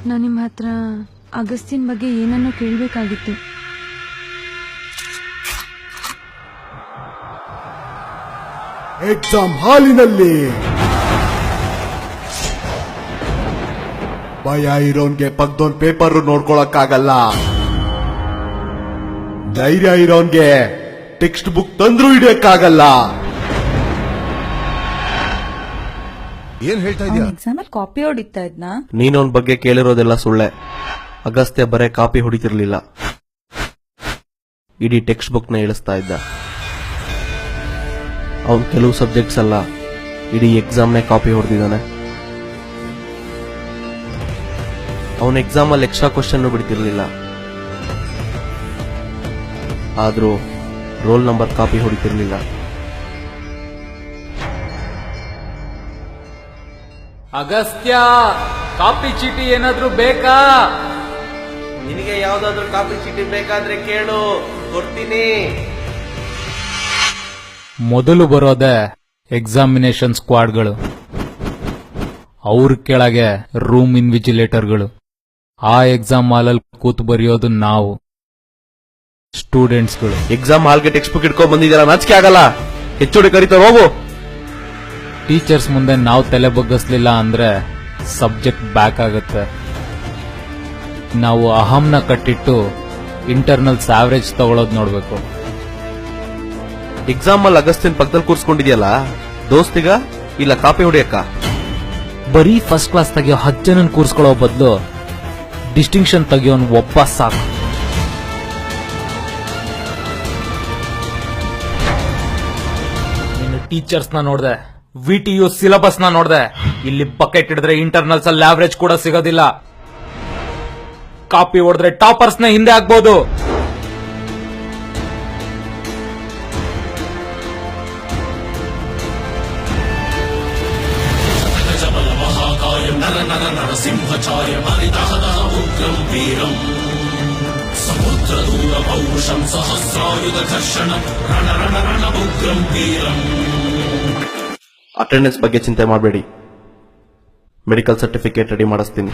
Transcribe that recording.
ನಾನು ನಿಮ್ಮ ಹತ್ರ ಅಗಸ್ತಿನ್ ಬಗ್ಗೆ ಏನನ್ನೋ ಕೇಳಬೇಕಾಗಿತ್ತು. ಎಕ್ಸಾಮ್ ಹಾಲಿನಲ್ಲಿ ಭಯ ಇರೋನ್ಗೆ ಪಕ್ಕದೊಂದ್ ಪೇಪರ್ ನೋಡ್ಕೊಳಕ್ಕಾಗಲ್ಲ. ಧೈರ್ಯ ಇರೋನ್ಗೆ ಟೆಕ್ಸ್ಟ್ ಬುಕ್ ತಂದ್ರೂ ಹಿಡಿಯಕ್ಕಾಗಲ್ಲ. ಏನ್ ಹೇಳ್ತಾ ಇದೀಯ? ಎಕ್ಸಾಮ್ ಅಲ್ಲಿ ಕಾಪಿ ಹೊಡಿತಾ ಇದ್ನಾ? ನೀನವನ್ ಬಗ್ಗೆ ಕೇಳಿರೋದೆಲ್ಲ ಸುಳ್ಳೆ. ಅಗಸ್ತ್ಯ ಬರೇ ಕಾಪಿ ಹೊಡಿತಿರ್ಲಿಲ್ಲ, ಇಡೀ ಟೆಕ್ಸ್ಟ್ ಬುಕ್ ನ ಇಳಿಸ್ತಾ ಇದ್ದ. ಅವನ್ ಕೆಲವು ಸಬ್ಜೆಕ್ಟ್ಸ್ ಅಲ್ಲ, ಇಡೀ ಎಕ್ಸಾಮ್ನೇ ಕಾಪಿ ಹೊಡೆದಿದ್ದಾನೆ. ಅವನ ಎಕ್ಸಾಮ್ ಅಲ್ಲಿ ಎಕ್ಸ್ಟ್ರಾ ಕ್ವಶನ್ ಬಿಡ್ತಿರ್ಲಿಲ್ಲ, ಆದ್ರೂ ರೋಲ್ ನಂಬರ್ ಕಾಪಿ ಹೊಡಿತಿರ್ಲಿಲ್ಲ. ಅಗಸ್ತ್ಯ, ಕಾಪಿ ಚೀಟಿ ಏನಾದ್ರೂ ಬೇಕಾ? ನಿನಗೆ ಯಾವ್ದಾದ್ರು ಕಾಪಿ ಚೀಟಿ ಬೇಕಾದ್ರೆ ಕೇಳು, ಕೊಡ್ತೀನಿ. ಮೊದಲು ಬರೋದೆ ಎಕ್ಸಾಮಿನೇಷನ್ ಸ್ಕ್ವಾಡ್ಗಳು, ಅವ್ರ ಕೆಳಗೆ ರೂಮ್ ಇನ್ವಿಜಿಲೇಟರ್ಗಳು. ಆ ಎಕ್ಸಾಮ್ ಹಾಲಲ್ಲಿ ಕೂತು ಬರೆಯೋದು ನಾವು ಸ್ಟೂಡೆಂಟ್ಸ್ಗಳು. ಎಕ್ಸಾಮ್ ಹಾಲ್ಗೆ ಟೆಕ್ಸ್ಟ್ ಬುಕ್ ಇಟ್ಕೊಂಡ್ ಬಂದಿದ್ದೀರಾ, ನಾಚಿಕೆ ಆಗಲ್ಲ? ಹೆಚ್ಚೋಡಿ ಕರೀತಾರೆ, ಹೋಗು. ಟೀಚರ್ಸ್ ಮುಂದೆ ನಾವು ತಲೆ ಬಗ್ಗಿಸ್ಲಿಲ್ಲ ಅಂದ್ರೆ ಸಬ್ಜೆಕ್ಟ್ ಬ್ಯಾಕ್ ಆಗುತ್ತೆ. ನಾವು ಅಹಂನ ಕಟ್ಟಿಟ್ಟು ಇಂಟರ್ನಲ್ಸ್ ಆವರೇಜ್ ತಗೊಳ್ಳೋದು ನೋಡ್ಬೇಕು. ಎಕ್ಸಾಮ್ ಅಲ್ಲಿ ಅಗಸ್ತಿನ್ ಪಕ್ಕದಲ್ಲಿ ಕೂರ್ಸ್ಕೊಂಡಿದ್ಯಲ್ಲ, ದೋಸ್ತಿಗ ಇಲ್ಲ ಕಾಪಿ ಹೊಡಿಯಕ್ಕ? ಬರೀ ಫಸ್ಟ್ ಕ್ಲಾಸ್ ತೆಗಿಯೋ 10 ಜನನ್ ಕೂರ್ಸ್ಕೊಳ್ಳೋ ಬದಲು ಡಿಸ್ಟಿಂಕ್ಷನ್ ತೆಗಿಯೋನ್ ಒಬ್ಬ ಸಾಕು. ನೀನು ಟೀಚರ್ಸ್ ನ ನೋಡ್ದೆ, VTU ಸಿಲೆಬಸ್ ನ ನೋಡ್ದೆ. ಇಲ್ಲಿ ಬಕೆಟ್ ಹಿಡಿದ್ರೆ ಇಂಟರ್ನಲ್ಸ್ ಅಲ್ಲಿ ಆವರೇಜ್ ಕೂಡ ಸಿಗೋದಿಲ್ಲ. ಕಾಪಿ ಹೊಡೆದ್ರೆ ಟಾಪರ್ಸ್ ನ ಹಿಂದೆ ಆಗ್ಬೋದು. ಅಟೆಂಡೆನ್ಸ್ ಬಗ್ಗೆ ಚಿಂತೆ ಮಾಡಬೇಡಿ, ಮೆಡಿಕಲ್ ಸರ್ಟಿಫಿಕೇಟ್ ರೆಡಿ ಮಾಡಿಸ್ತೀನಿ.